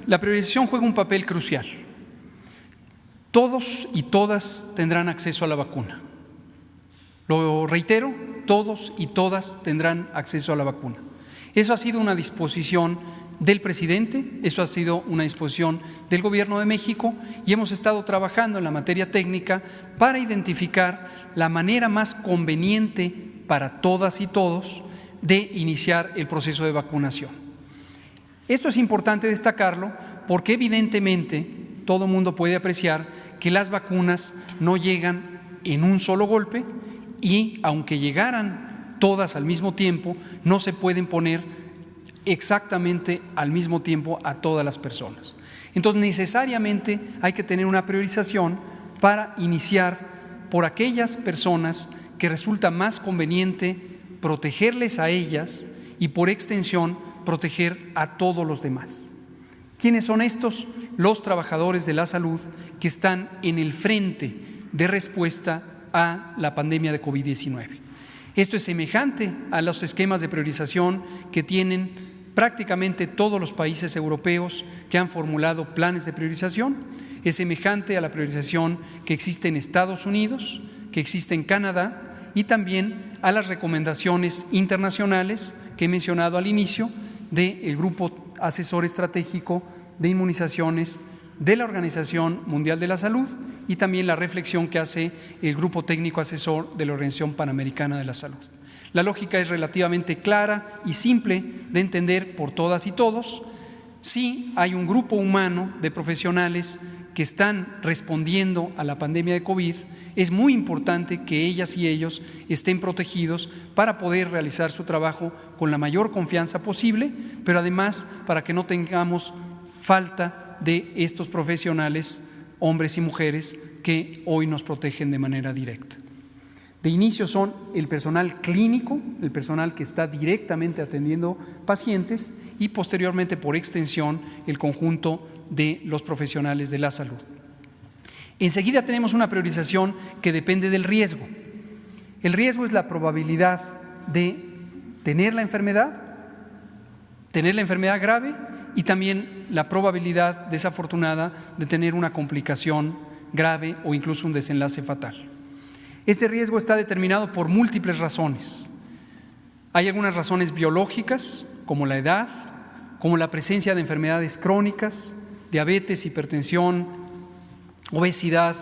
La priorización juega un papel crucial. Todos y todas tendrán acceso a la vacuna. Lo reitero, todos y todas tendrán acceso a la vacuna. Eso ha sido una disposición del presidente, eso ha sido una disposición del Gobierno de México y hemos estado trabajando en la materia técnica para identificar la manera más conveniente para todas y todos de iniciar el proceso de vacunación. Esto es importante destacarlo porque evidentemente todo el mundo puede apreciar que las vacunas no llegan en un solo golpe y aunque llegaran todas al mismo tiempo, no se pueden poner exactamente al mismo tiempo a todas las personas. Entonces, necesariamente hay que tener una priorización para iniciar por aquellas personas que resulta más conveniente protegerles a ellas y por extensión proteger a todos los demás. ¿Quiénes son estos? Los trabajadores de la salud que están en el frente de respuesta a la pandemia de COVID-19. Esto es semejante a los esquemas de priorización que tienen prácticamente todos los países europeos que han formulado planes de priorización. Es semejante a la priorización que existe en Estados Unidos, que existe en Canadá y también a las recomendaciones internacionales que he mencionado al inicio del Grupo Asesor Estratégico de Inmunizaciones de la Organización Mundial de la Salud y también la reflexión que hace el Grupo Técnico Asesor de la Organización Panamericana de la Salud. La lógica es relativamente clara y simple de entender por todas y todos. Sí hay un grupo humano de profesionales que están respondiendo a la pandemia de COVID, es muy importante que ellas y ellos estén protegidos para poder realizar su trabajo con la mayor confianza posible, pero además para que no tengamos falta de estos profesionales, hombres y mujeres, que hoy nos protegen de manera directa. De inicio son el personal clínico, el personal que está directamente atendiendo pacientes y posteriormente por extensión el conjunto de los profesionales de la salud. Enseguida tenemos una priorización que depende del riesgo. El riesgo es la probabilidad de tener la enfermedad grave y también la probabilidad desafortunada de tener una complicación grave o incluso un desenlace fatal. Este riesgo está determinado por múltiples razones. Hay algunas razones biológicas, como la edad, como la presencia de enfermedades crónicas, diabetes, hipertensión, obesidad,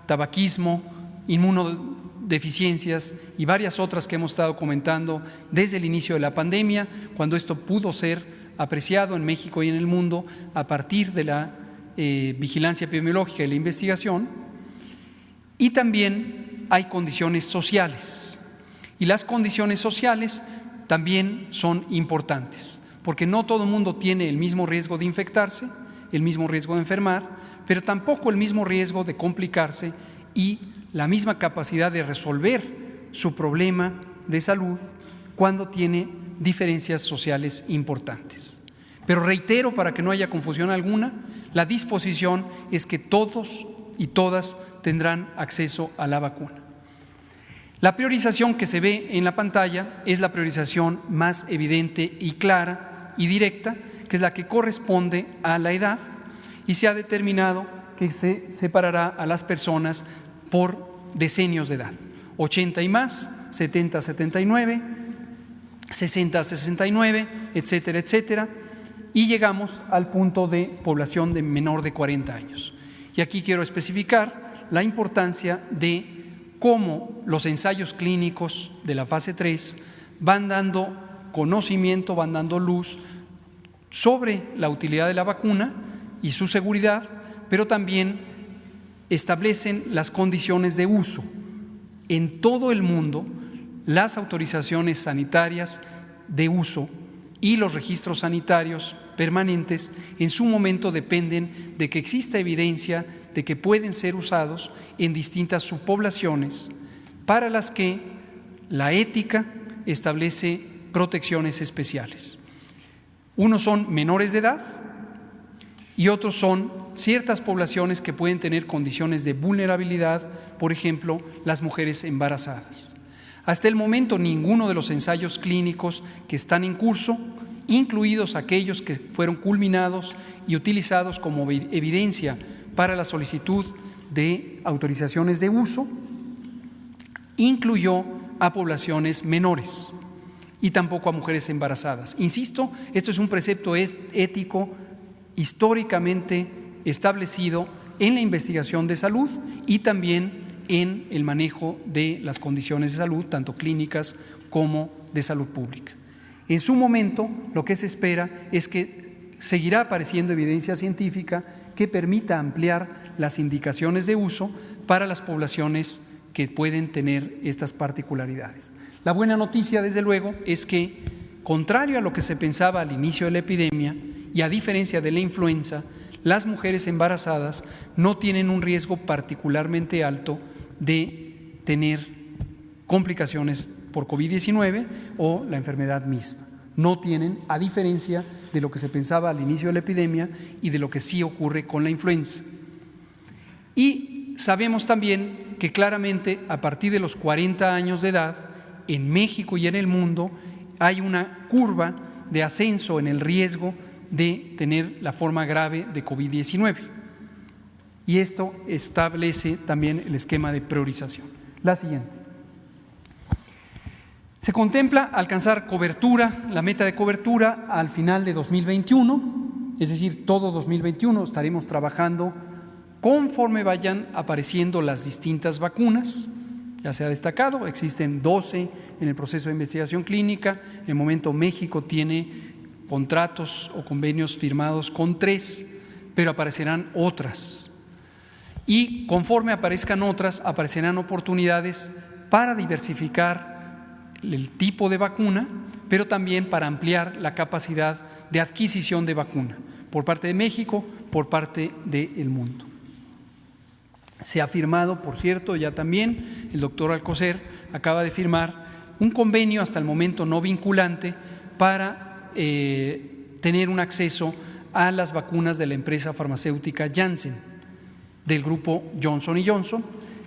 tabaquismo, inmunodeficiencias y varias otras que hemos estado comentando desde el inicio de la pandemia, cuando esto pudo ser apreciado en México y en el mundo a partir de la vigilancia epidemiológica y la investigación. Y también hay condiciones sociales, y las condiciones sociales también son importantes, porque no todo el mundo tiene el mismo riesgo de infectarse, el mismo riesgo de enfermar, pero tampoco el mismo riesgo de complicarse y la misma capacidad de resolver su problema de salud cuando tiene diferencias sociales importantes. Pero reitero, para que no haya confusión alguna, la disposición es que todos y todas tendrán acceso a la vacuna. La priorización que se ve en la pantalla es la priorización más evidente y clara y directa, que es la que corresponde a la edad, y se ha determinado que se separará a las personas por decenios de edad: 80 y más, 70 a 79, 60 a 69, etcétera, etcétera, y llegamos al punto de población de menor de 40 años. Y aquí quiero especificar la importancia de cómo los ensayos clínicos de la fase 3 van dando conocimiento, van dando luz sobre la utilidad de la vacuna y su seguridad, pero también establecen las condiciones de uso. En todo el mundo, las autorizaciones sanitarias de uso y los registros sanitarios permanentes en su momento dependen de que exista evidencia de que pueden ser usados en distintas subpoblaciones para las que la ética establece protecciones especiales. Unos son menores de edad y otros son ciertas poblaciones que pueden tener condiciones de vulnerabilidad, por ejemplo, las mujeres embarazadas. Hasta el momento, ninguno de los ensayos clínicos que están en curso, incluidos aquellos que fueron culminados y utilizados como evidencia para la solicitud de autorizaciones de uso, incluyó a poblaciones menores y tampoco a mujeres embarazadas. Insisto, esto es un precepto ético históricamente establecido en la investigación de salud y también en el manejo de las condiciones de salud, tanto clínicas como de salud pública. En su momento, lo que se espera es que seguirá apareciendo evidencia científica que permita ampliar las indicaciones de uso para las poblaciones que pueden tener estas particularidades. La buena noticia, desde luego, es que, contrario a lo que se pensaba al inicio de la epidemia y a diferencia de la influenza, las mujeres embarazadas no tienen un riesgo particularmente alto de tener complicaciones por COVID-19 o la enfermedad misma. No tienen, a diferencia de lo que se pensaba al inicio de la epidemia y de lo que sí ocurre con la influenza. Y sabemos también que claramente a partir de los 40 años de edad, en México y en el mundo, hay una curva de ascenso en el riesgo de tener la forma grave de COVID-19. Y esto establece también el esquema de priorización. La siguiente. Se contempla alcanzar cobertura, la meta de cobertura al final de 2021, es decir, todo 2021 estaremos trabajando conforme vayan apareciendo las distintas vacunas. Ya se ha destacado, existen 12 en el proceso de investigación clínica. En el momento México tiene contratos o convenios firmados con 3, pero aparecerán otras. Y conforme aparezcan otras, aparecerán oportunidades para diversificar el tipo de vacuna, pero también para ampliar la capacidad de adquisición de vacuna por parte de México, por parte del mundo. Se ha firmado, por cierto, ya también el doctor Alcocer acaba de firmar un convenio hasta el momento no vinculante para tener un acceso a las vacunas de la empresa farmacéutica Janssen, del grupo Johnson & Johnson,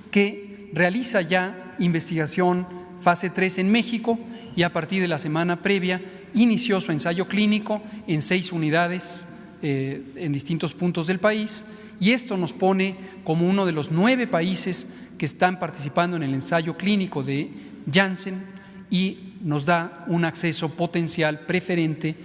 que realiza ya investigación fase 3 en México y a partir de la semana previa inició su ensayo clínico en 6 unidades en distintos puntos del país, y esto nos pone como uno de los 9 países que están participando en el ensayo clínico de Janssen y nos da un acceso potencial preferente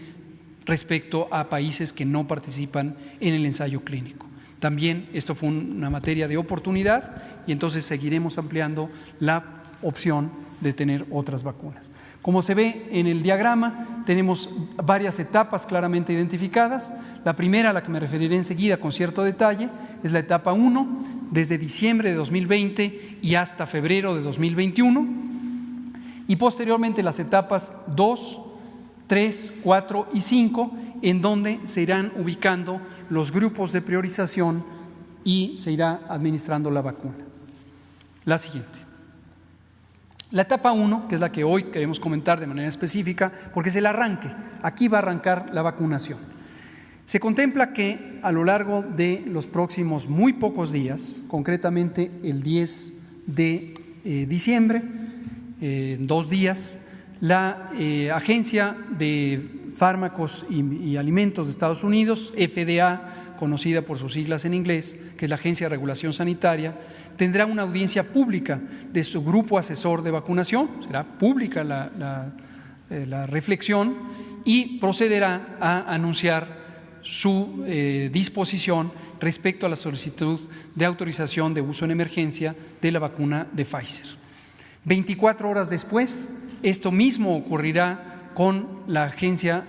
respecto a países que no participan en el ensayo clínico. También esto fue una materia de oportunidad y entonces seguiremos ampliando la opción de tener otras vacunas. Como se ve en el diagrama, tenemos varias etapas claramente identificadas. La primera, a la que me referiré enseguida con cierto detalle, es la etapa 1, desde diciembre de 2020 y hasta febrero de 2021, y posteriormente las etapas 2, 3, 4 y 5, en donde se irán ubicando los grupos de priorización y se irá administrando la vacuna. La siguiente. La etapa 1, que es la que hoy queremos comentar de manera específica, porque es el arranque. Aquí va a arrancar la vacunación. Se contempla que a lo largo de los próximos muy pocos días, concretamente el 10 de diciembre, en 2 días, la Agencia de Fármacos y Alimentos de Estados Unidos, FDA, conocida por sus siglas en inglés, que es la Agencia de Regulación Sanitaria, tendrá una audiencia pública de su grupo asesor de vacunación, será pública la reflexión y procederá a anunciar su disposición respecto a la solicitud de autorización de uso en emergencia de la vacuna de Pfizer. 24 horas después, esto mismo ocurrirá con la Agencia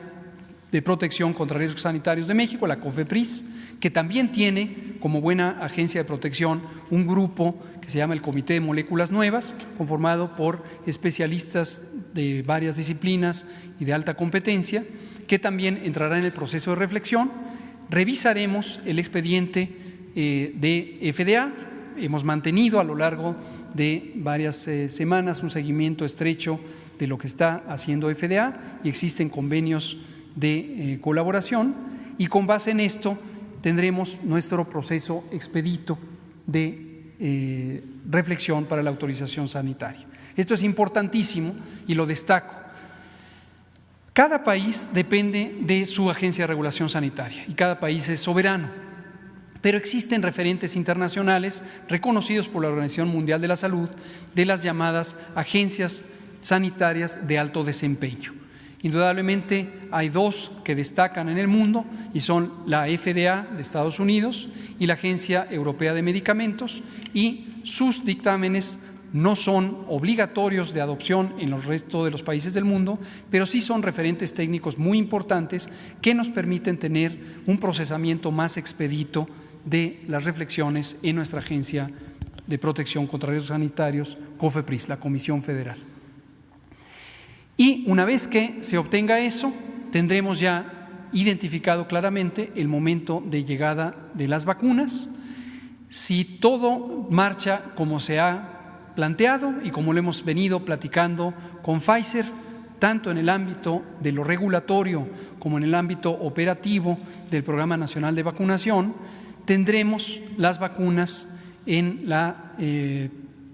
de Protección contra Riesgos Sanitarios de México, la COFEPRIS, que también tiene como buena agencia de protección un grupo que se llama el Comité de Moléculas Nuevas, conformado por especialistas de varias disciplinas y de alta competencia, que también entrará en el proceso de reflexión. Revisaremos el expediente de FDA. Hemos mantenido a lo largo de varias semanas un seguimiento estrecho de lo que está haciendo FDA y existen convenios de colaboración, y con base en esto tendremos nuestro proceso expedito de reflexión para la autorización sanitaria. Esto es importantísimo y lo destaco. Cada país depende de su agencia de regulación sanitaria y cada país es soberano, pero existen referentes internacionales reconocidos por la Organización Mundial de la Salud de las llamadas agencias sanitarias de alto desempeño. Indudablemente hay dos que destacan en el mundo y son la FDA de Estados Unidos y la Agencia Europea de Medicamentos, y sus dictámenes no son obligatorios de adopción en el resto de los países del mundo, pero sí son referentes técnicos muy importantes que nos permiten tener un procesamiento más expedito de las reflexiones en nuestra Agencia de Protección contra Riesgos Sanitarios, COFEPRIS, la Comisión Federal. Y una vez que se obtenga eso, tendremos ya identificado claramente el momento de llegada de las vacunas. Si todo marcha como se ha planteado y como lo hemos venido platicando con Pfizer, tanto en el ámbito de lo regulatorio como en el ámbito operativo del Programa Nacional de Vacunación, tendremos las vacunas en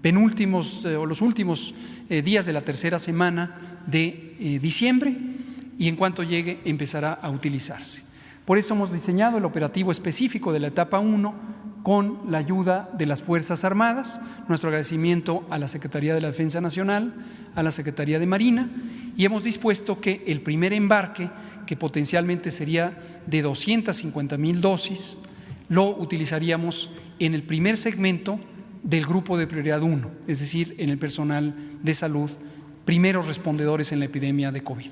los últimos días de la tercera semana de diciembre, y en cuanto llegue empezará a utilizarse. Por eso hemos diseñado el operativo específico de la etapa 1 con la ayuda de las Fuerzas Armadas. Nuestro agradecimiento a la Secretaría de la Defensa Nacional, a la Secretaría de Marina, y hemos dispuesto que el primer embarque, que potencialmente sería de 250,000 dosis, lo utilizaríamos en el primer segmento del grupo de prioridad 1, es decir, en el personal de salud, primeros respondedores en la epidemia de COVID.